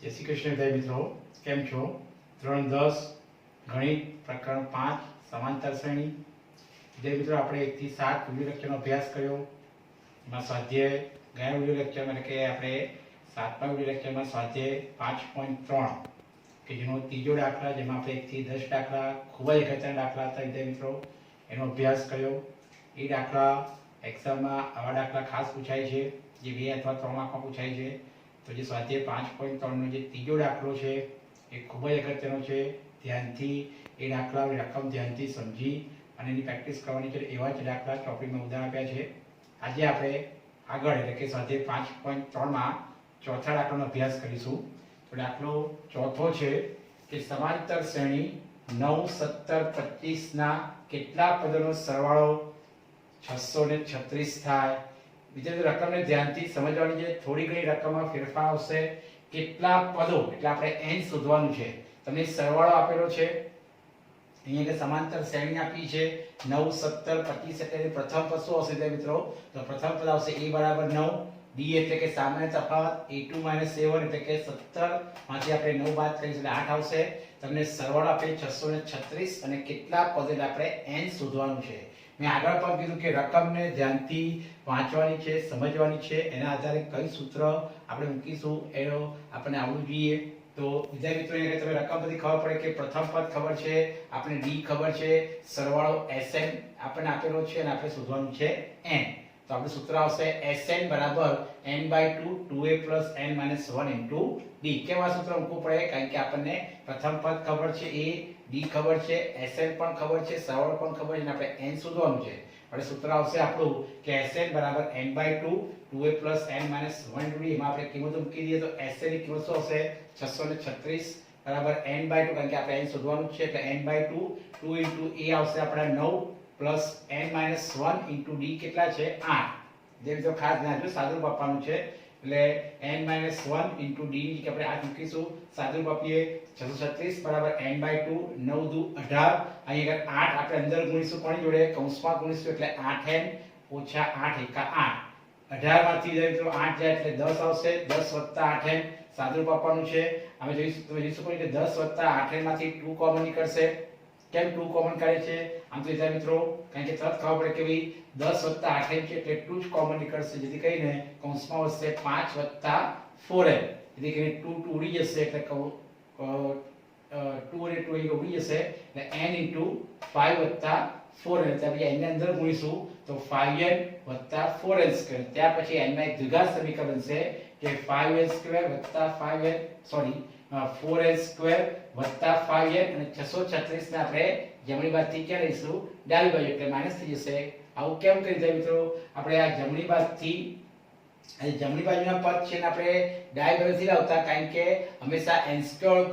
जय श्री कृष्ण विद्यार्थी मित्रों, केम छो? ધોરણ 10 ગણિત પ્રકરણ 5 સમાંતર શ્રેણી વિદ્યાર્થી મિત્રો, આપણે 1 થી 7 વિડિયો લેક્ચરનો અભ્યાસ કર્યો. એમાં સ્વાધ્યાય ગયા વિડિયો લેક્ચરમાં એટલે કે આપણે 7મા વિડિયો લેક્ચરમાં સ્વાધ્યાય 5.3 કે જેનો ત્રીજો દાખલા, જેમાં આપણે 1 થી 10 દાખલા ખૂબ જ અગત્યના દાખલા હતા વિદ્યાર્થી મિત્રો, એનો અભ્યાસ કર્યો. એ દાખલા એક્ઝામમાં આવા દાખલા ખાસ પૂછાય છે, જે 2 અથવા 3 માર્કમાં પૂછાય છે. તો જે સ્વાધ્યાય 5.3 નો જે ત્રીજો દાખલો છે એ ખૂબ જ અગત્યનો છે. ધ્યાનથી એ દાખલા રકમ ધ્યાનથી સમજી અને એની પ્રેક્ટિસ કરવાની છે. એવા જ દાખલા ટોપિકમાં ઉદાહરણ આપ્યા છે. આજે આપણે આગળ એટલે કે સ્વાધ્યાય 5.3 માં ચોથા દાખલાનો અભ્યાસ કરીશું. તો દાખલો ચોથો છે કે સમાંતર શ્રેણી 9, 17, 25 ના કેટલા પદોનો સરવાળો 636 થાય. વિદ્યાર્થી રકમને ધ્યાનથી સમજવાની છે. થોડી ઘણી રકમમાં ફેરફાર આવશે. કેટલા પદો એટલે આપણે n શોધવાનું છે. તમને સરવાળો આપેલો છે અહીંયા કે સમાંતર શ્રેણી આપી છે 9, 17, 25 એટલે પ્રથમ પદ શું આવશે મિત્રો? તો પ્રથમ પદ આવશે a બરાબર 9, d એટલે કે સામાન્ય તફાવત, a2 - 7 એટલે કે 17 માંથી આપણે 9 બાદ કરીશું એટલે 8 આવશે. તમને સરવાળો આપે 636 અને કેટલા પદ એટલે આપણે n શોધવાનું છે. મેં આગળ પણ કીધું કે રકમને ધ્યાનથી વાંચવાની છે, સમજવાની છે. એના આધારે કઈ સૂત્ર આપણે મૂકીશું એનો આપણને આવડવું જોઈએ. તો વિદ્યાર્થી મિત્રો, એને તમે રકમ બધી ખબર પડે કે પ્રથમ પદ ખબર છે, આપણે d ખબર છે, સરવાળો Sn આપણને આપેલો છે અને આપણે શોધવાનું છે n. તો આપણું સૂત્ર આવશે Sn બરાબર n/2 2a + n - 1 * d. કેમ આ સૂત્ર મૂકવું પડે? કારણ કે આપણને પ્રથમ પદ ખબર છે, a, d ખબર છે, Sn પણ ખબર છે, સરવાળો પણ ખબર છે અને આપણે n શોધવાનું છે. એટલે સૂત્ર આવશે આપણું કે Sn બરાબર n/2 2a + n - 1 * d. એમાં આપણે કિંમત મૂકી દઈએ તો Sn ની કિંમત શું આવશે? 636 બરાબર n/2, કારણ કે આપણે n શોધવાનું છે એટલે n/2 2 * a આવશે આપણા 9 પ્લસ n - 1 * d કેટલા છે? 8. જે મિત્રો ખાસ ધ્યાન આપજો, સાદુરૂપ આપવાનું છે એટલે n - 1 * d ની જગ્યાએ આપણે 8 મૂકીશું. સાદુરૂપ આપીએ 636 બરાબર n/2 9 દુ 18. અહીં આગળ 8 આપણે અંદર ગુણીશું, કોની જોડે? કૌંસમાં ગુણીશું એટલે 8n - 8 * 8. 18 માંથી મિત્રો 8 જાય એટલે 10 આવશે. 10 + 8n સાદુરૂપ આપવાનું છે. અમે જોઈશું, તમે જોઈ શકો છો કે 10 + 8n માંથી 2 કોમન નીકળશે. કેમ 2 કોમન કાઢે છે? આમ તો વિદ્યાર્થી મિત્રો, કારણ કે તરત ખબર પડે કે ભાઈ 10 + 8n છે એટલે 2 જ કોમન નીકળશે. જેથી કરીને કૌંસમાં વધશે 5 + 4n. જેથી કરીને 2 ઉડી જશે એટલે 2 અને 2 અહીં ઉડી જશે એટલે n * 5 + 4n. એટલે આપણે n ને અંદર ગુણીશું તો 5n + 4n². ત્યાર પછી n માં એક દ્વિઘાત સમીકરણ બનશે કે 5n² + 5n 4n² + 5n અને 636 ને આપણે જમણી બાજુથી ક્યાં લઈશું? ડાબી બાજુ, એટલે માઈનસ થઈ જશે. આવું કેમ કરી દીધું મિત્રો? આપણે આ જમણી બાજુથી જમણી બાજુના પદ છે ને આપણે ડાબી બાજુથી લાવતા, કારણ કે હંમેશા n²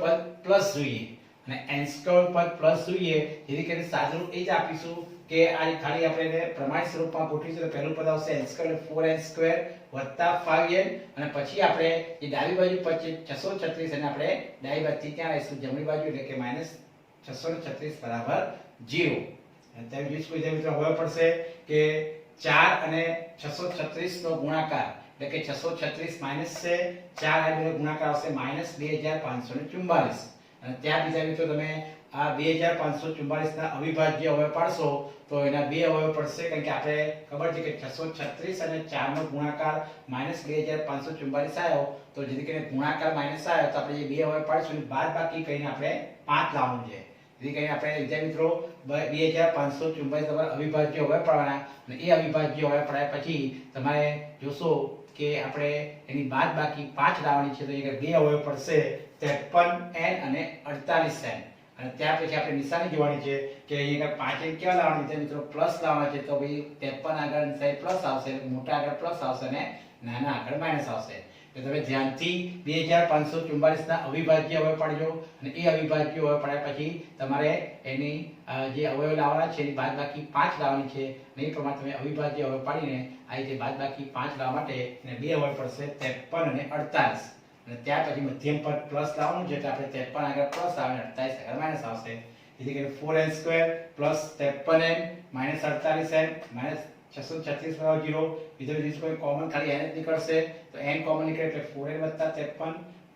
પદ પ્લસ જોઈએ અને n² પદ પ્લસ જોઈએ. જેથી કરીને સાદુરૂપ એ જ આપીશું કે આ ખાલી આપણે એને પ્રમાણિત સ્વરૂપમાં ગોઠવીશું. તો પહેલું પદ આવશે n² એટલે 4n² + 5n અને પછી આપણે જે ડાબી બાજુ પદ છે 636 અને આપણે ડાબી બાજુથી ક્યાં લઈશું? જમણી બાજુ, એટલે કે -636 બરાબર 0. અને તમે જોઈ શકો છો મિત્રો, હવે પડશે કે 4 અને 636 નો ગુણાકાર એટલે કે 636 માઈનસ છે 4, આ બેનો ગુણાકાર આવશે -2544. અને ત્યાં બીજા મિત્રો તમે આ 2544 ના અવિભાજ્ય અવયવ પાડશો તો એના બે અવયવ પડશે, કારણ કે આપણે ખબર છે કે 636 અને 4 નો ગુણાકાર -2544 આવ્યો. તો જેથી કરીને ગુણાકાર માઈનસ આવ્યો તો આપણે જે બે અવયવ પાડીશું બાદ બાકી કરીને આપણે 5 લાવવાનું છે. જેથી કરીને આપણે વિદ્યાર્થી મિત્રો 2544 તમારે અવિભાજ્ય અવયવ પાડવાના અને એ અવિભાજ્ય અવયવ પાડ્યા પછી તમારે જોશો કે આપણે એની બાદ બાકી 5 લાવવાની છે. તો અહીંયા બે અવયવ પડશે 53n અને 48n. અને ત્યાર પછી આપણે નિશાની જોવાની છે કે અહીંયા 5n કેવા લાવવાની છે મિત્રો? પ્લસ લાવવાના છે. તો ભાઈ 53 આગળ નિશાની પ્લસ આવશે, મોટા આગળ પ્લસ આવશે અને નાના આગળ માઈનસ આવશે. તો તમે ધ્યાનથી 2544 ના અવિભાજ્ય અવયવ પાડજો અને એ અવિભાજ્ય અવયવ પાડ્યા પછી તમારે એની જે અવયવ લાવવાના છે એની બાદબાકી 5 લાવવાની છે. અને એ પ્રમાણે તમે અવિભાજ્ય અવયવ પાડીને આ રીતે બાદબાકી 5 લાવવા માટે એને બે અવયવ પડશે 53 અને 48. અને ત્યાર પછી મધ્યમ પદ પ્લસ લાવવાનું છે એટલે આપણે 53 આગળ પ્લસ આવે અને 48 આગળ માઈનસ આવશે. જેથી કરીને 4n² + 53n - 48n - 636 બરાબર 0. બીજો કોઈ કોમન ખાલી n જ નીકળશે તો n કોમન નીકળે એટલે 4n + 53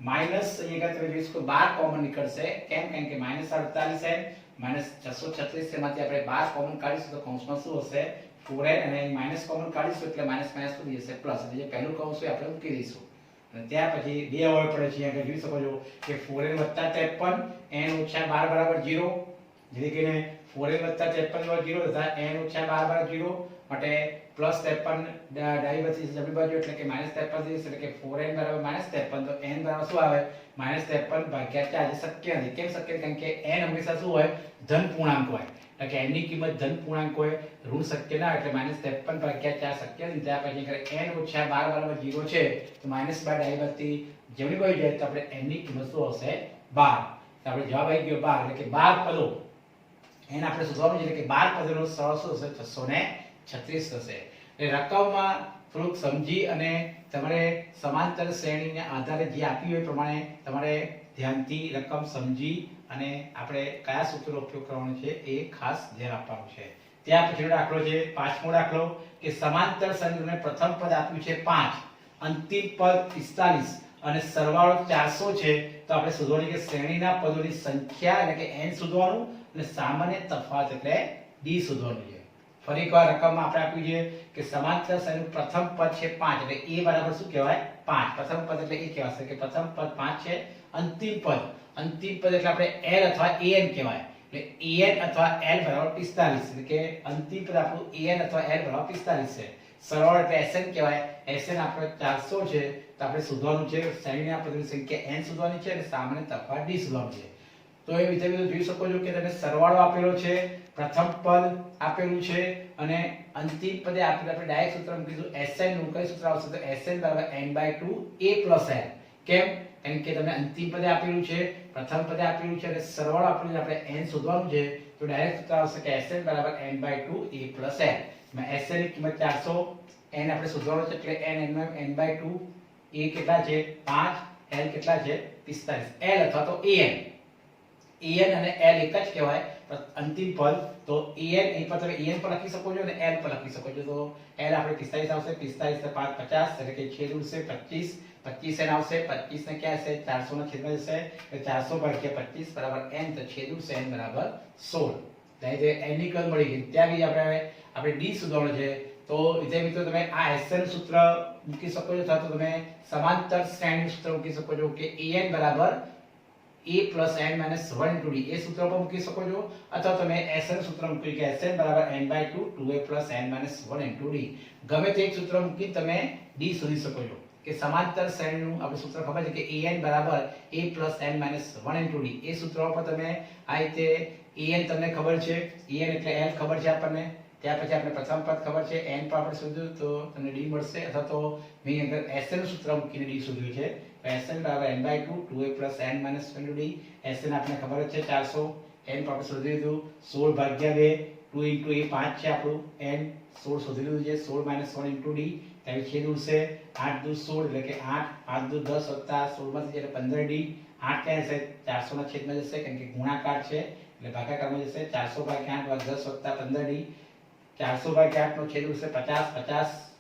માઇનસ અહીંયા તમે જોઈ શકો 12 કોમન નીકળશે કેમ કેમ કે -48n -636 તેમાંથી આપણે 12 કોમન કાઢીશું તો કૌંસમાં શું હશે 4n અને માઇનસ કોમન કાઢીશું એટલે માઇનસ માઇનસ તો જશે પ્લસ એટલે જે પહેલું કૌંસ હોય આપણે મૂકી દઈશું અને ત્યાર પછી બે અવયવ પડે છે અહીંયા જોઈ શકો છો કે 4n + 53 n - 12 = 0 જેથી કરીને 4n + 53 0 તથા n - 12 = 0 માટે +53 ડાબી બાજુ જમણી બાજુ એટલે કે -53 થશે એટલે કે 4n = -53 તો n બરાબર શું આવે -53 ભાગ્યા 4 જે શક્ય નથી કેમ શક્ય કારણ કે n હંમેશા શું હોય ધન પૂર્ણાંક હોય એટલે કે n ની કિંમત ધન પૂર્ણાંક હોય ઋણ શક્ય ના એટલે -53 ભાગ્યા 4 શક્ય નથી ત્યાર પછી n - 12 = 0 છે તો -12 ડાબી બાજુથી જમણી બાજુ જાય તો આપણે n ની કિંમત શું આવશે 12 તો આપણે જવાબ આવી ગયો 12 એટલે કે 12 પદો n આપણે શોધવાનું છે એટલે કે 12 પદોનો સરવાળો શું થશે 636 થશે એટલે રકમમાં થોડુંક સમજી અને તમારે સમાંતર શ્રેણીના આધારે જે આપ્યું હોય પ્રમાણે તમારે ધ્યાનથી રકમ સમજી અને આપણે કયા સૂત્રનો ઉપયોગ કરવાનો છે એ ખાસ ધ્યાન આપવાનું છે ત્યાર પછીનો દાખલો છે પાંચમો દાખલો કે સમાંતર શ્રેણીનું પ્રથમ પદ આપ્યું છે 5 અંતિમ પદ 45 અને સરવાળો 400 છે તો આપણે શોધવાની કે શ્રેણીના પદોની સંખ્યા એટલે કે n શોધવાનું અને સામાન્ય તફાવત એટલે d શોધવાનું છે ફરી એકવાર રકમમાં આપણે આપ્યું છે કે સમાંતર શ્રેણીનું પ્રથમ પદ છે 5 એટલે a બરાબર શું કહેવાય 5 પ્રથમ પદ એટલે એ કહેવાશે કે પ્રથમ પદ 5 છે અંતિમ પદ એટલે આપણે l અથવા an કહેવાય એટલે an અથવા l બરાબર 45 એટલે કે અંતિમ પદ આપણું an અથવા l બરાબર 45 છે સરવાળો એટલે sn કહેવાય sn આપણે 400 છે તો આપણે શોધવાનું છે શ્રેણીના પદોની સંખ્યા n શોધવાની છે અને સામાન્ય તફાવત d શોધવાનું છે તો એ વિદ્યાર્થીઓ જોઈ શકો છો કે તમે સરવાળો આપેલો છે પ્રથમ પદ આપેલું છે અને અંતિમ પદે આપણે ડાયરેક્ટ સૂત્ર મૂકીશું sn નું કઈ સૂત્ર આવશે તો sn = n/2 a + n કેમ કારણ કે તમે અંતિમ પદે આપેલું છે પ્રથમ પદે આપેલું છે અને સરવાળો આપેલું છે આપણે n શોધવાનું છે તો ડાયરેક્ટ સૂત્ર આવશે કે sn = n/2 a + n માં sn ની કિંમત 400 n આપણે શોધવાનું છે એટલે n/2 a કેટલા છે 5 l કેટલા છે 45 l અથવા તો an અને l એક જ કહેવાય અંતિમ પદ તો an અહીં પર તમે an પર લખી શકો છો અને l પર લખી શકો છો તો l આપણે 45 આવશે 45 ને 5 50 એટલે કે છેદ ઉડશે 25 25 n આવશે 25 ને ક્યાં હશે 400 ના છેદમાં જશે એટલે 400 ભાગ્યા 25 બરાબર n તો છેદ ઉડશે n બરાબર 16 એટલે n ની કિંમત મળી ગઈ ત્યાં બી આપણે d શોધવાનું છે તો વિદ્યાર્થી મિત્રો તમે આ sn સૂત્ર મૂકી શકો છો અથવા તો તમે સમાંતર શ્રેણી સૂત્ર મૂકી શકો છો કે an બરાબર a + n - 1 * d એ સૂત્ર પર મૂકી શકો છો અથવા તમે sn સૂત્ર મૂકી કે sn = n/2 2a + n - 1 * d ગમે તે એક સૂત્ર મૂકી તમે d શોધી શકો છો કે સમાંતર શ્રેણીનું આપણે સૂત્ર ખબર છે કે an = a + n - 1 * d એ સૂત્ર પર તમે આ રીતે an તમને ખબર છે an એટલે l ખબર છે આપણને ત્યાર પછી આપણે પ્રથમ પદ ખબર છે n પર આપણે શોધ્યું તો તમને d મળશે અથવા તો મેં આગળ sn સૂત્ર મૂકીને d શોધ્યું છે sn = n/2 2a + n - 1 * d sn આપણે ખબર છે 400 n પર આપણે શોધી લીધું 16 ભાગ્યા 2 2 * a 5 છે આપણું n 16 શોધી લીધું છે 16 - 1 * d ત્યારે છેદ ઉડશે 8 દુ 16 એટલે કે 8 5 દુ 10 વત્તા 16 માંથી એટલે 15d 8 ક્યાં હશે 400 ના છેદમાં જશે કારણ કે ગુણાકાર છે એટલે ભાગાકારમાં જશે 400 ભાગ્યા 8 + 10 વત્તા 15d 400 ભાગ્યા 8 નો છેદ ઉડશે 50 50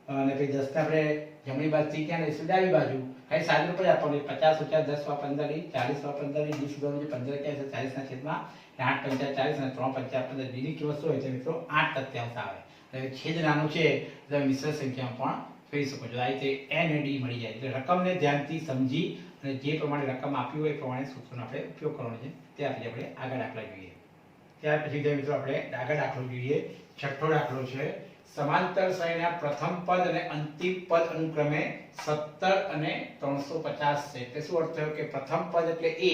અને પછી 10 ને આપણે જમણી બાજુથી ક્યાં લઈશું ડાબી બાજુ ખાલી સાદું રૂપ જ આપવાનું 50 - 10 * 15d 40 * 15d d શોધવાનું છે 15 ક્યાં છે 40 ના છેદમાં 8 × 40 અને 3 × 15 d ની કિંમત શું હોય છે મિત્રો 8 તત્યાંશ આવે એટલે છેદ નાનો છે તમે મિશ્ર સંખ્યામાં પણ ફેરવી શકો છો આ રીતે n અને d મળી જાય એટલે રકમને ધ્યાનથી સમજી અને જે પ્રમાણે રકમ આપી હોય એ પ્રમાણે સૂત્રનો આપણે ઉપયોગ કરવાનો છે ત્યાર પછી આપણે આગળ દાખલા જોઈએ ત્યાર પછી મિત્રો આપણે આગળ દાખલો જોઈએ છઠ્ઠો દાખલો છે સમાંતર શ્રેણીના પ્રથમ પદ અને અંતિમ પદ અનુક્રમે 17 અને 350 છે એટલે શું અર્થ થયો કે પ્રથમ પદ એટલે a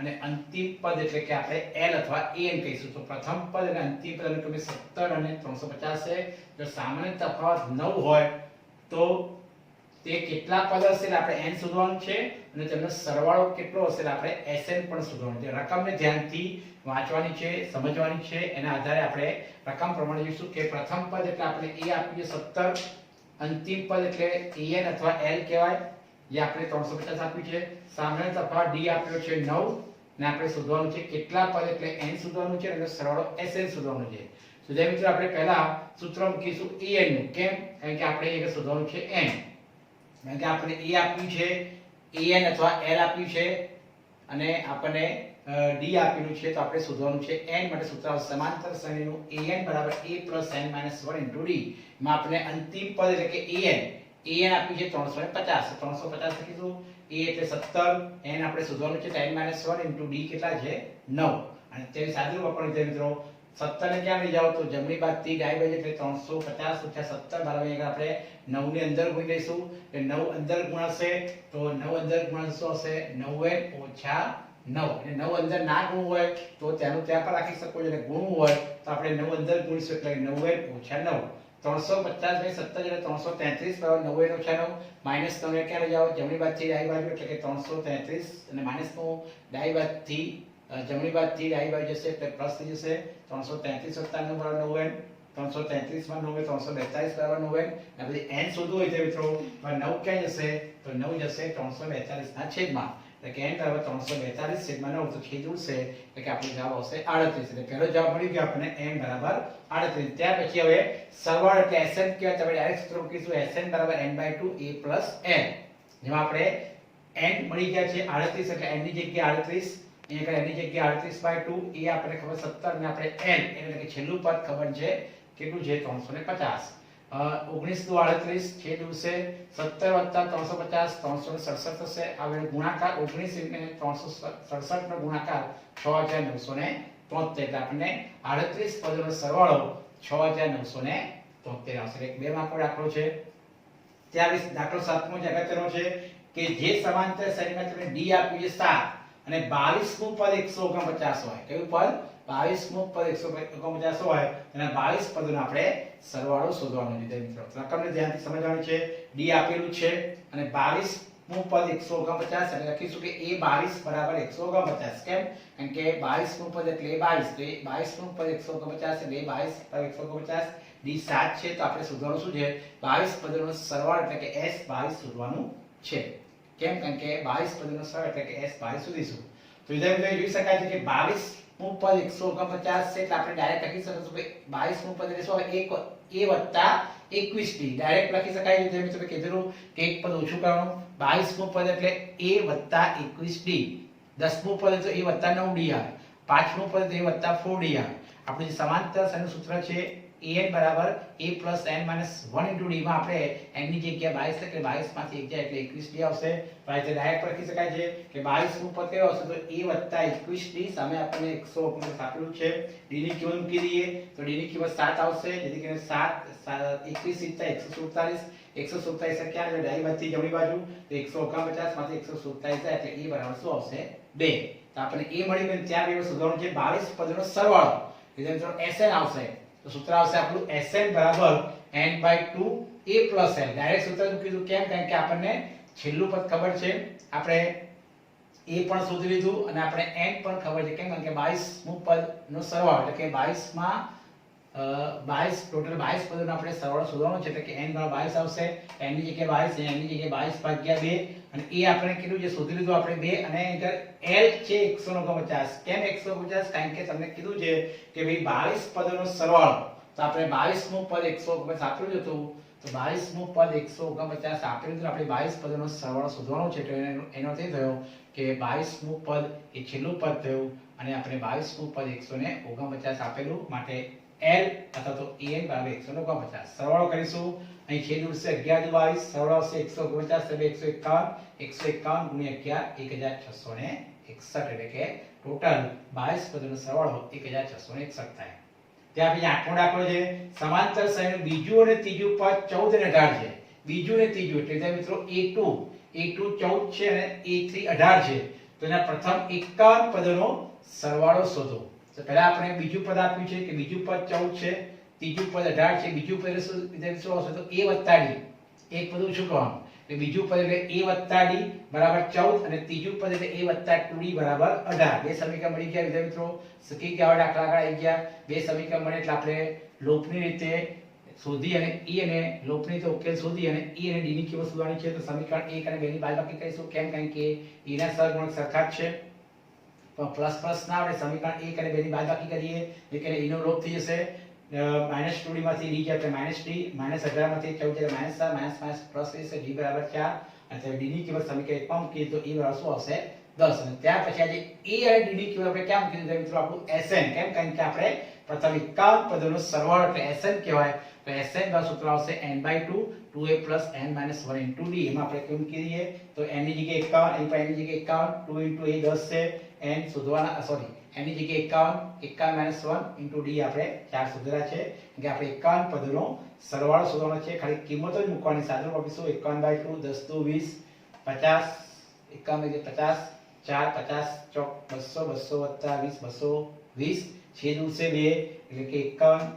અને અંતિમ પદ એટલે કે આપણે l અથવા an કહીશું તો પ્રથમ પદ અને અંતિમ પદ અનુક્રમે 17 અને 350 છે જો સામાન્ય તફાવત 9 હોય તો તે કેટલા પદ હશે એટલે આપણે n શોધવાનું છે અને તેમનો સરવાળો કેટલો હશે એટલે આપણે sn પણ શોધવાનું છે રકમને ધ્યાનથી વાંચવાની છે સમજવાની છે એના આધારે આપણે રકમ પ્રમાણે જોઈશું કે પ્રથમ પદ એટલે આપણે a આપ્યું છે 17 અંતિમ પદ એટલે an અથવા l કહેવાય જે આપણે 350 આપ્યું છે સામાન્ય તફાવત d આપ્યો છે 9 ને આપણે શોધવાનું છે કેટલા પદ એટલે n શોધવાનું છે અને સરવાળો sn શોધવાનું છે તો જે મિત્રો આપણે પહેલા સૂત્ર મૂકીશું an નું કેમ કારણ કે આપણે એ શોધવાનું છે n કારણ કે આપણે a આપ્યું છે an અથવા l આપ્યું છે અને આપણને d આપેલું છે, તો આપણે શોધવાનું છે n માટે સૂત્ર આવશે સમાંતર શ્રેણીનું an બરાબર a + n - 1 * d માં આપણે અંતિમ પદ એટલે કે an આપ્યું છે 350 350 લખીશું. a એટલે 17, n આપણે શોધવાનું છે 10 - 1 * d કેટલા છે 9 અને તે સાદુરૂપ આપણને મિત્રો 17 ને ક્યાં લઈ જાવ તો જમણી બાજુથી ડાબી બાજુ એટલે 350 - 17 બરાબર અહીંયા આપણે 9 ની અંદર ગુણી લઈશું એટલે 9 અંદર ગુણાશે તો 9 અંદર ગુણાશે શું હશે 9n - 9 અને 9 અંદર ના ગુણવું હોય તો તેનું ત્યાં પર રાખી શકો છો અને ગુણવું હોય તો આપણે 9 અંદર ગુણીશું એટલે 9n - 9 350 / 17 એટલે 333 બરાબર 9n - 9 માઈનસ 9 ને ક્યાં લઈ જાવ જમણી બાજુથી ડાબી બાજુ એટલે કે 333 અને માઈનસ 9 ડાબી બાજુથી જમણી બાજુથી ડાબી બાજુ જશે એટલે પ્લસ થઈ જશે 333 + 9 બરાબર 9n 333 માં 9 342 બરાબર 9n અને પછી n શોધવું હોય તો મિત્રો 9 ક્યાં જશે તો 9 જશે 342 ના છેદમાં એટલે કે n બરાબર 342 છેદમાં 9 તો છેદ ઉડશે એટલે કે આપણો જવાબ આવશે 38 એટલે પહેલો જવાબ મળી ગયો આપણને n બરાબર 38. ત્યાર પછી હવે સરવાળો એટલે Sn કહેવાય તો આપણે ડાયરેક્ટ સૂત્ર મૂકીશું Sn બરાબર n/2 a + n જેમાં આપણે n મળી ગયા છે 38 એટલે n ની જગ્યાએ 38 અહીંયા n ની જગ્યાએ 38/2 a આપણે ખબર 17 અને આપણે n એટલે કે છેલ્લું પદ ખબર છે કેટલું છે 350 19 * 38 છેદ ઉડશે 17 + 350 367 થશે. હવે ગુણાકાર 19 અને 367 નો ગુણાકાર 6973 એટલે આપણને 38 પદોનો સરવાળો 6973 આવશે. એક બે માર્કનો દાખલો છે. ત્યાર પછી દાખલો 7મો જે અગત્યનો છે કે જે સમાંતર શ્રેણીમાં તમને d આપ્યું છે 7 અને 22મું પદ 149 હોય. કયું પદ 22મું પદ 149 હોય અને 22 પદોનો આપણે સરવાળો શોધવાનો છે મિત્રો. રકમને ધ્યાનથી સમજવાની છે. d આપેલું છે અને 22મું પદ 149 એટલે લખીશું કે a22 બરાબર 149. કેમ? કારણ કે 22મું પદ એટલે a22 તો 22મું પદ 149 એટલે a22 બરાબર 149. d 7 છે તો આપણે શોધવાનું શું છે 22 પદોનો સરવાળો એટલે કે s22 શોધવાનું છે. કેમ? કારણ કે 22 પદોનો સરવાળો એટલે કે s22 શોધીશું. તો વિદ્યાર્થીઓ જોઈ શકાય છે કે 22મું પદ 149 છે એટલે આપણે ડાયરેક્ટ લખી શકીશું કે 22મું પદ એટલે શું હોય a + 21d ડાયરેક્ટ લખી શકાય છે. જેમ તમે કીધું કે એક પદ ઓછું કરવાનું 22મું પદ એટલે a + 21d 10મું પદ તો a + 9d આવે 5મું પદ તો a + 4d આવે. આપણું જે સમાંતર શ્રેણીનું સૂત્ર છે an બરાબર a + n - 1 * d માં આપણે n ની જગ્યાએ 22 એટલે 22 માંથી 1 જાય એટલે 21d આવશે. તો આ રીતે ડાયરેક્ટ લખી શકાય છે કે 22મું પદ કેવો આવશે તો a + 21d સામે આપણને 149 આપેલું છે. d ની કિંમત મૂકી દઈએ તો d ની કિંમત 7 આવશે. જેથી કરીને 7 21 * 147 ક્યાં આવે ડાબી બાજુથી જમણી બાજુ તો 149 માંથી 147 જાય એટલે a બરાબર શું આવશે 2. તો આપણને a મળી ગયું. ત્યાં બે શોધવાનું છે 22 પદોનો સરવાળો એટલે મિત્રો Sn આવશે. તો સૂત્ર આવશે આપણું Sn બરાબર n/2 a + n ડાયરેક્ટ સૂત્ર મૂકીશું. કેમ? કારણ કે આપણને છેલ્લું પદ ખબર છે આપણે a પણ શોધી લીધું અને આપણે n પણ ખબર છે. કેમ? કારણ કે 22મું પદનો સરવાળો એટલે કે 22 માં 22 ટોટલ 22 પદોનો આપણે સરવાળો શોધવાનો છે એટલે કે n બરાબર 22 આવશે. n ની જગ્યાએ 22 n ની જગ્યાએ 22/2 અને a આપણે કેટલું છે શોધી લીધું આપણે 2 અને l છે 149. કેમ 149? કારણ કે તમને કીધું છે કે ભાઈ 22 પદોનો સરવાળો તો આપણે 22મું પદ 149 આપેલું હતું તો 22મું પદ 149 આપેલું હતું આપણે 22 પદોનો સરવાળો શોધવાનો છે. એટલે એનો તે થયો કે 22મું પદ એ છેલ્લું પદ થયું અને આપણે 22મું પદ 149 આપેલું માટે l અથવા તો an બરાબર 149. સરવાળો કરીશું. અહીં છેદ ઉડશે 11 * 22 સરવાળો આવશે 149 એટલે 151 * 11 1661 એટલે કે ટોટલ 22 પદોનો સરવાળો 1661 થાય. ત્યાં પછી 8મો દાખલો છે. સમાંતર શ્રેણીનું બીજું અને ત્રીજું પદ 14 અને 18 છે. બીજું અને ત્રીજું એટલે મિત્રો a2 14 છે અને a3 18 છે. તો એના પ્રથમ 51 પદોનો સરવાળો શોધો. તો પહેલા આપણે બીજું પદ આપ્યું છે કે બીજું પદ 14 છે ત્રીજું પદ 18 છે. બીજું પદ શું આવશે તો a + d એક પદ ઓછું કરવાનું એટલે બીજું પદ એટલે a + d બરાબર 14 અને ત્રીજું પદ એટલે a + 2d બરાબર 18. બે સમીકરણ મળી ગયા વિદ્યાર્થી મિત્રો. શીખી ગયા દાખલા આગળ આવી ગયા. બે સમીકરણ મળે એટલે આપણે લોપની રીતે શોધી અને e અને લોપની રીતે ઉકેલ શોધી અને e અને d ની કિંમત શોધવાની છે. તો સમીકરણ 1 અને 2 ની બાદબાકી કરીશું. કેમ? કારણ કે e ના સહગુણક સરખા જ છે. તો પ્લસ પ્લસ ના આપણે સમીકરણ 1 અને 2 ની બાદબાકી કરીએ એટલે e નો લોપ થઈ જશે. -2d માંથી d જાય એટલે -d -18 માંથી 14 જાય -4 -+ થશે d બરાબર 4 અને ડી ની કિંમત સમીકરણ 1 માં મૂકીએ તો એ બરાબર શું આવશે 10 અને ત્યાર પછી આજે a અને d ની કિંમત આપણે ક્યાં મૂકી દીધી મિત્રો આપણું Sn કેમ કારણ કે આપણે પ્રથમ 51 પદોનો સરવાળો એટલે Sn કહેવાય તો Sn નું સૂત્ર આવશે n/2 2a n - 1 * d એમાં આપણે કેમ મૂકી દઈએ તો n ની જગ્યાએ 51 અહીં પણ n ની જગ્યાએ 51 2 * a 10 છે n શોધવાના સોરી n ની જગ્યાએ 51 - 1 * d આપણે ચાર શોધેલા છે કે આપણે 51 પદોનો સરવાળો શોધવાનો છે ખાલી કિંમતો જ મૂકવાની સાદું આપીશું 51/2 10 * 20 50 51 50 4 50 ચોક 200 200 + 20 220 છેદ ઉડશે 2 એટલે કે 51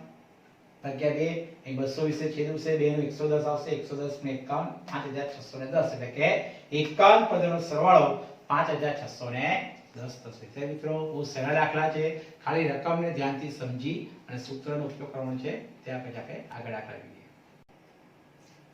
ભાગ્યા 2 અહીં 220 છેદ ઉડશે 2 નો 110 આવશે 110 ને 51 5610 એટલે કે 51 પદોનો સરવાળો 5610 થશે એટલે મિત્રો બહુ સરળ દાખલા છે ખાલી રકમને ધ્યાનથી સમજી અને સૂત્રનો ઉપયોગ કરવાનો છે ત્યાર પછી આપણે આગળ દાખલા જોઈએ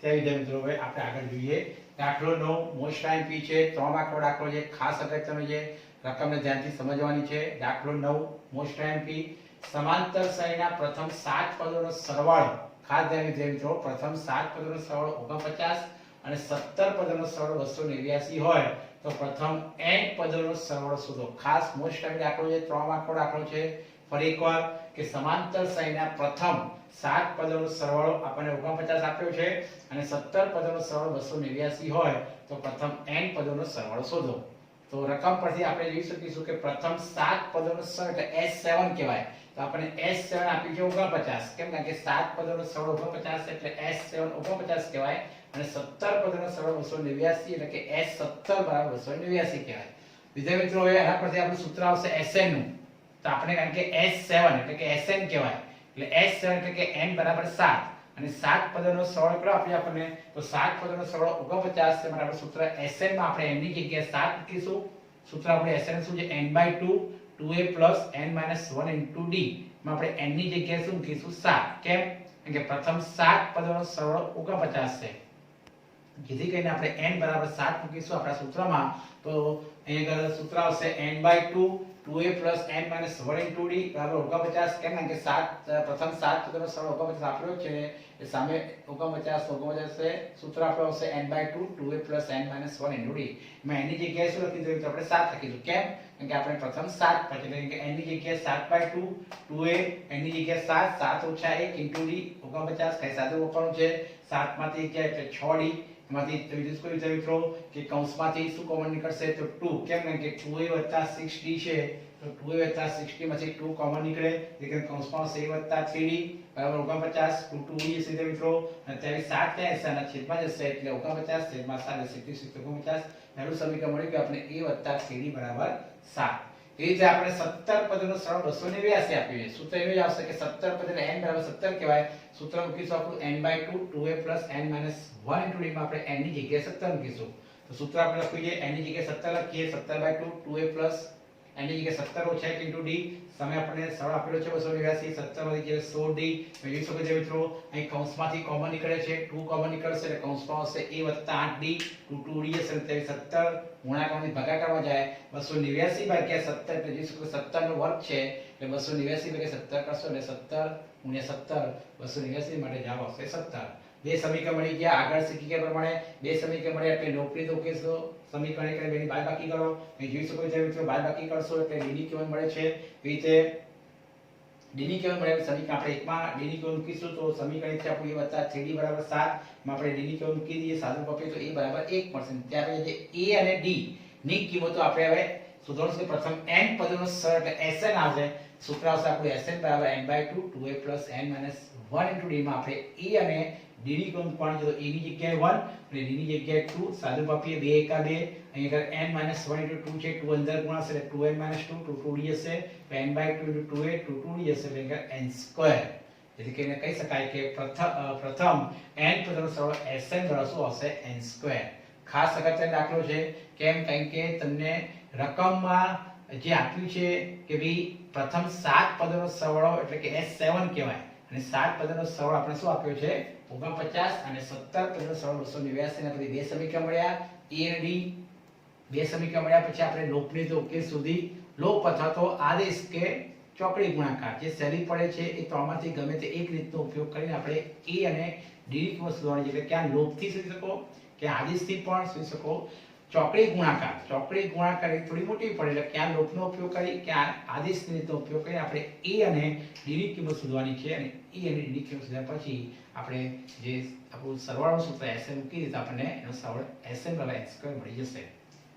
ત્યાં વિદ્યાર્થી મિત્રો હવે આપણે આગળ જોઈએ દાખલો 9 મોસ્ટ આઈએમપી છે 3 માર્કનો દાખલો છે ખાસ અગત્યનો છે રકમને ધ્યાનથી સમજવાની છે દાખલો 9 મોસ્ટ આઈએમપી સમાંતર શ્રેણીના પ્રથમ 7 પદોનો સરવાળો ખાસ ધ્યાન મિત્રો પ્રથમ 7 પદોનો સરવાળો 49 અને 17 પદોનો સરવાળો 289 હોય તો પ્રથમ n પદોનો સરવાળો શોધો ખાસ મોસ્ટ આઈએમપી દાખલો છે 3 માર્કનો દાખલો છે ફરી એકવાર કે સમાંતર શ્રેણીના પ્રથમ 7 પદોનો સરવાળો આપણને 49 આપ્યો છે અને 17 પદોનો સરવાળો 289 હોય તો પ્રથમ n પદોનો સરવાળો શોધો તો રકમ પરથી આપણે જોઈ શકીશું કે પ્રથમ 7 પદોનો સરવાળો એટલે S7 કહેવાય તો આપણે S7 આપ્યું છે 49 કેમ કારણ કે 7 પદોનો સરવાળો 49 એટલે S7 49 કહેવાય અને 17 પદોનો સરવાળો 289 એટલે કે S17 બરાબર 289 કહેવાય વિદ્યાર્થી મિત્રો હવે આના પરથી આપણું સૂત્ર આવશે Sn નું તો આપણે કારણ કે S7 એટલે કે Sn કહેવાય એટલે S7 એટલે કે n બરાબર 7 અને 7 પદોનો સરવાળો કેટલો આપ્યો આપણને તો 7 પદોનો સરવાળો 49 છે બરાબર સૂત્ર Sn માં આપણે n ની જગ્યાએ 7 મૂકીશું સૂત્ર આપણે Sn શું છે n/2 2a n - 1 * d માં આપણે n ની જગ્યાએ શું મૂકીશું 7 કેમ કારણ કે પ્રથમ 7 પદોનો સરવાળો 49 છે જેથી કરીને આપણે n બરાબર 7 મૂકીશું આપણા સૂત્રમાં તો અહીંયા આગળ સૂત્ર આવશે n/2 2a n - 1 * d બરાબર 49 કેમ કારણ કે 7 પ્રથમ 7 પદોનો સરવાળો 49 આપ્યો છે એ સામે 49 છે સૂત્ર આપણું આવશે n/2 2a n - 1 * d માં n ની જગ્યાએ શું લખી દઈએ તો આપણે 7 લખીશું કેમ કારણ કે આપણે પ્રથમ 7 પછી એટલે કે n ની જગ્યાએ 7/2 2a n ની જગ્યાએ 7 7 - 1 * d 49 કઈ સાદું વપરાણું છે 7 માંથી 1 એટલે 6d માંથી ત્રીજું કોઈ વિચાર મિત્રો કે કૌંસમાંથી શું કોમન નીકળશે તો 2 કેમ કારણ કે 2a 6d છે તો 2a 6d માંથી 2 કોમન નીકળે એટલે કૌંસમાં આવશે a 3d બરાબર 49 2d હશે મિત્રો અને ત્યારે 7 ત્યાં હશે અને છેદમાં જશે એટલે 49 છેદમાં 7 એટલે 49 પહેલું સમીકરણ મળ્યું કે આપણે a 3d બરાબર 7 એ રીતે આપણે 17 પદોનો સરવાળો 289 આપ્યું છે સૂત્ર એવું જ આવશે કે 17 પદ એટલે n બરાબર 17 કહેવાય સૂત્ર મૂકીશું આપણું n/2 2a n - 1 * d માં આપણે n ની જગ્યાએ 17 મૂકીશું તો સૂત્ર આપણે લખીએ n ની જગ્યાએ 17 લખીએ 17/2 2a n ની જગ્યાએ 17 - 1 * d સામે આપણે સરળ આપેલો છે 289 17 માંથી જે 16d મેળવી શકો છો મિત્રો અહીં કૌંસમાંથી કોમન નીકળે છે 2 કોમન નીકળશે એટલે કૌંસમાં આવશે a 8d 2d હશે એટલે 17 ગુણાકારમાંથી ભાગાકારમાં જાય 289 ભાગ્યા 17 એટલે જોઈ શકો 17 નો વર્ગ છે એટલે 289 ભાગ્યા 17 કરશો એટલે 17 ગુણ્યા 17 289 માટે જવાબ આવશે 17 બે સમીકરણ મળી ગયા આગળ શીખી ગયા પ્રમાણે બે સમીકરણ મળ્યા એટલે લોકપ્રિય તો કેસો સમીકરણ કરી બેની બાદબાકી કરો અહીં જોઈ શકો છો મિત્રો બાદબાકી કરશો એટલે d ની કિંમત મળે છે એ રીતે d ની કિંમત મળે સમીકરણ આપણે એકમાં d ની કિંમત મૂકીશું તો સમીકરણ છે આપણું a 3d બરાબર 7 માં આપણે d ની કિંમત મૂકી દઈએ સાદું પકડીએ તો a બરાબર 1 મળશે ત્યાર પછી a અને d ની કિંમતો આપણે હવે શોધવાનું છે પ્રથમ n પદોનો સરળ એટલે Sn આવશે સૂત્ર આવશે આપણું Sn બરાબર n/2 2a n - 1 * d માં આપણે a અને d ની કિંમત કોણ છે તો a ની જગ્યાએ 1 અને d ની જગ્યાએ 2 સાદું પાપીએ 2 એકા 2 અહીં આગળ n - 1 * 2 છે 2 અંદર ગુણાશે એટલે 2n - 2 2d હશે n/2 * 2a 2d હશે એટલે n². એટલે કે એને કહી શકાય કે પ્રથમ n પદોનો સરવાળો Sn બરાબર શું આવશે n². ખાસ અગત્યનો દાખલો છે કેમ કારણ કે તમને રકમમાં જે આપ્યું છે કે ભાઈ પ્રથમ 7 પદોનો સરવાળો એટલે કે S7 કહેવાય અને 7 પદોનો સરવાળો આપણે શું આપ્યો છે 49 અને 17 પદોનો સરવાળો 289 ના પછી બે સમીકરણ મળ્યા a અને d બે સમીકરણ મળ્યા પછી આપણે લોપની તો ઉકેલ સુધી લોપ અથવા તો આદેશ કે ચોકડી ગુણાકાર જે સહેલી પડે છે એ ત્રણમાંથી ગમે તે એક રીતનો ઉપયોગ કરીને આપણે a અને d ની કિંમત શોધવાની છે એટલે ક્યાં લોપથી શોધી શકો કે આદેશથી પણ શું શકો ચોકડી ગુણાકાર એ થોડી મોટી પડે એટલે ક્યાં લોપનો ઉપયોગ કરી કે આદેશની રીતનો ઉપયોગ કરી આપણે એ અને ડી ની કિંમત શોધવાની છે અને એ અને ડી ની કિંમત શોધ્યા પછી આપણે જે આપણું સરવાળો સૂત્ર એસએન મૂકી દીધા આપણને એનો સરવાળો એસએન બરાબર n સ્ક્વેર મળી જશે.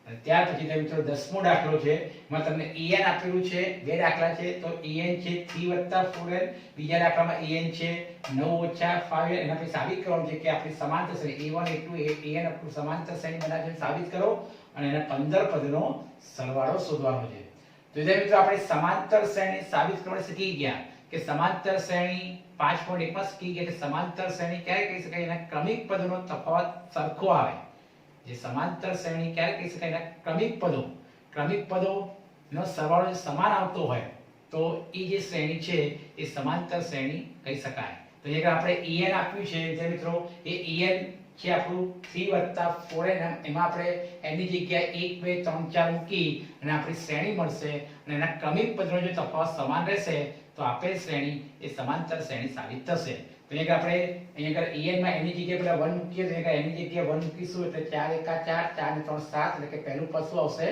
અને ત્યાર પછી તમે મિત્રો 10મો દાખલો છે એમાં તમને en આપેલું છે બે દાખલા છે તો en છે 3 + 4n બીજા દાખલામાં en છે 9 - 5n એના પછી સાબિત કરવાનું છે કે આપણી સમાંતર શ્રેણી a1 a2 an આપણું સમાંતર શ્રેણી બનાવે છે સાબિત કરો અને એના 15 પદનો સરવાળો શોધવાનો છે. તો વિદ્યાર્થી મિત્રો આપણે સમાંતર શ્રેણી સાબિત કરવા શીખી ગયા કે સમાંતર શ્રેણી 5.1 માં શીખી ગયા કે સમાંતર શ્રેણી ક્યારે કહી શકાય એના ક્રમિક પદનો તફાવત સરખો આવે. જે સમાંતર શ્રેણી ક્યારે કહી શકાય એના ક્રમિક પદોનો સરવાળો સમાન આવતો હોય તો એ જે શ્રેણી છે એ સમાંતર શ્રેણી કહી શકાય. તો જે આપણે en આપ્યું છે જે મિત્રો એ en છે આપણું 3 + 4n એમાં આપણે n ની જગ્યાએ 1 2 3 4 મૂકી અને આપણી શ્રેણી મળશે અને એના ક્રમિક પદનો જો તફાવત સમાન રહેશે તો આપેલ શ્રેણી એ સમાંતર શ્રેણી સાબિત થશે. તો અહીંયા આપણે અહીંયા en માં n ની જગ્યાએ પેલા 1 મૂકીએ તો અહીંયા n ની જગ્યાએ 1 મૂકીશું એટલે 4 * 1 4 4 ને 3 7 એટલે કે પહેલું પદ શું આવશે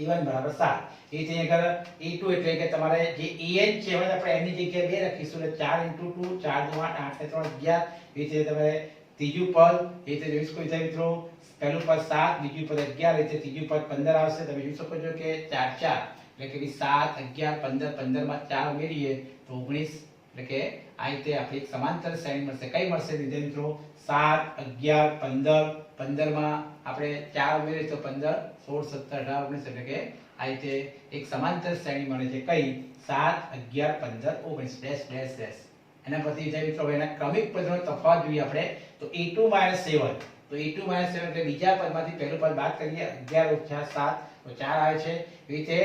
a1 બરાબર 7. એ રીતે અહીંયા a2 એટલે કે તમારે જે en છે હવે આપણે n ની જગ્યાએ 2 રાખીશું એટલે 4 * 2 4 * 8 8 3 11 એ રીતે તમારે ત્રીજું પદ એ રીતે જોઈ શકો છો મિત્રો પહેલું પદ 7 બીજું પદ 11 રીતે ત્રીજું પદ 15 આવશે. તમે જોઈ શકો છો કે 4 4 એટલે કે 7 11 15 15 માં 4 ઉમેરીએ તો 19 એટલે કે આ રીતે આપણી એક સમાંતર શ્રેણી મળશે. કઈ મળશે વિદ્યાર્થી મિત્રો 7 11 15 15 માં આપણે 4 ઉમેરીએ તો 15 16 17 18 19 એટલે કે આ રીતે એક સમાંતર શ્રેણી મળે છે. કઈ 7 11 15 19 ડેશ ડેશ ડેશ. એના પછી વિદ્યાર્થી મિત્રો એના ક્રમિક પદનો તફાવત જોઈએ આપણે તો a2 - 7 તો a2 - 7 એટલે બીજા પદમાંથી પહેલું પદ બાદ કરીએ 11 - 7 તો 4 આવે છે. એ રીતે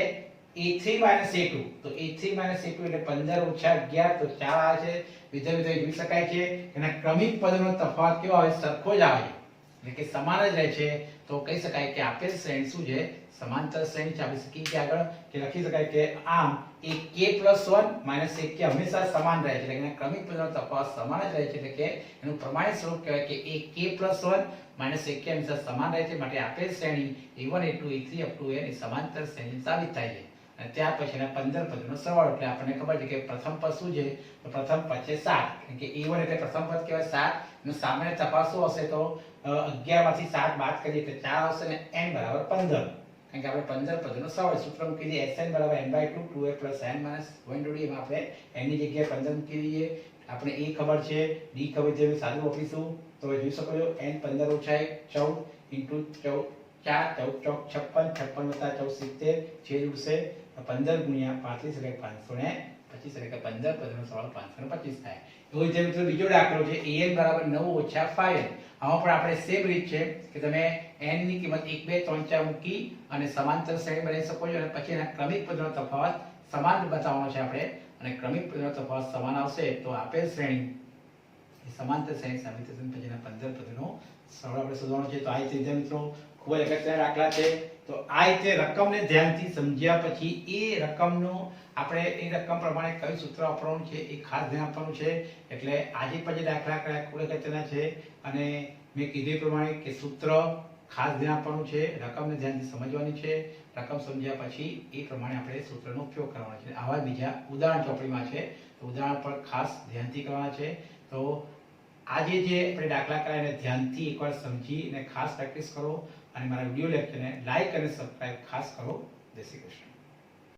a3 - a2 તો a3 - a2 એટલે 15 - 11 તો 4 આવે છે. વિદ્યાર્થી જોઈ શકાય છે એના ક્રમિક પદનો તફાવત કેવો આવે સરખો જ આવે એટલે કે સમાન જ રહે છે. તો કહી શકાય કે આપેલ શ્રેણી શું છે સમાંતર શ્રેણી છે. આપણે શીખી ગયા આગળ કે લખી શકાય કે આમ એ k + 1 - k હંમેશા સમાન રહે છે એટલે કે એના ક્રમિક પદનો તફાવત સમાન જ રહે છે એટલે કે એનું પ્રમાણિત સ્વરૂપ કહેવાય કે એ k + 1 - k હંમેશા સમાન રહે છે. માટે આપેલ શ્રેણી a1 a2 a3 up to n એ સમાંતર શ્રેણી સાબિત થાય છે. અને ત્યાર પછી એના 15 પદનો સરવાળો એટલે આપણને ખબર છે કે પ્રથમ પદ શું છે તો પ્રથમ પદ છે 7 કારણ કે a1 એટલે પ્રથમ પદ કહેવાય 7 એનો સામાન્ય તફાવત શું હશે તો 11 માંથી 7 બાદ કરીએ તો 4 આવશે અને n બરાબર 15 કારણ કે આપણે 15 પદનો સરવાળો સૂત્ર મૂકી દઈએ Sn = n/2 2a + n - 1 એમાં આપણે n ની જગ્યાએ 15 મૂકી દઈએ. આપણે a ખબર છે d ખબર છે સાદું વાપરીશું તો જોઈ શકો છો n 15 - 1 14 * 14 4 14 ચોક 56 56 + 14 70 છેદ ઉડશે 15 × 35 એટલે 525 એટલે કે 15 પદનો સરવાળો 525 થાય. એવી રીતે મિત્રો બીજો દાખલો છે an = 9 - 5n. આમાં પણ આપણે સેમ રીત છે કે તમે n ની કિંમત 1 2 3 4 મૂકી અને સમાંતર શ્રેણી બનાવી શકો છો અને પછી એના ક્રમિક પદનો તફાવત સમાન બતાવવાનો છે આપણે અને ક્રમિક પદનો તફાવત સમાન આવશે તો આપેલ શ્રેણી એ સમાંતર શ્રેણી સાબિત થશે. પછી એના 15 પદનો સરવાળો આપણે શોધવાનો છે. તો આ રીતે મિત્રો ખૂબ જ અગત્યના દાખલા છે. તો આ રીતે રકમને ધ્યાનથી સમજ્યા પછી એ રકમનો આપણે એ રકમ પ્રમાણે કયું સૂત્ર વાપરવાનું છે એ ખાસ ધ્યાન આપવાનું છે. એટલે આજે પછી દાખલા કયા ખૂબ અગત્યના છે અને મેં કીધું પ્રમાણે કે સૂત્ર ખાસ ધ્યાન આપવાનું છે. રકમને ધ્યાનથી સમજવાની છે. રકમ સમજ્યા પછી એ પ્રમાણે આપણે સૂત્રનો ઉપયોગ કરવાનો છે. આવા બીજા ઉદાહરણ ચોપડીમાં છે તો ઉદાહરણ પર ખાસ ધ્યાનથી કરવાના છે. તો આજે જે આપણે દાખલા કર્યા એને ધ્યાનથી એકવાર સમજી અને ખાસ પ્રેક્ટિસ કરો અને મારા વિડિયો લેક્ચરને લાઈક અને સબસ્ક્રાઇબ ખાસ કરો. જય શ્રી કૃષ્ણ.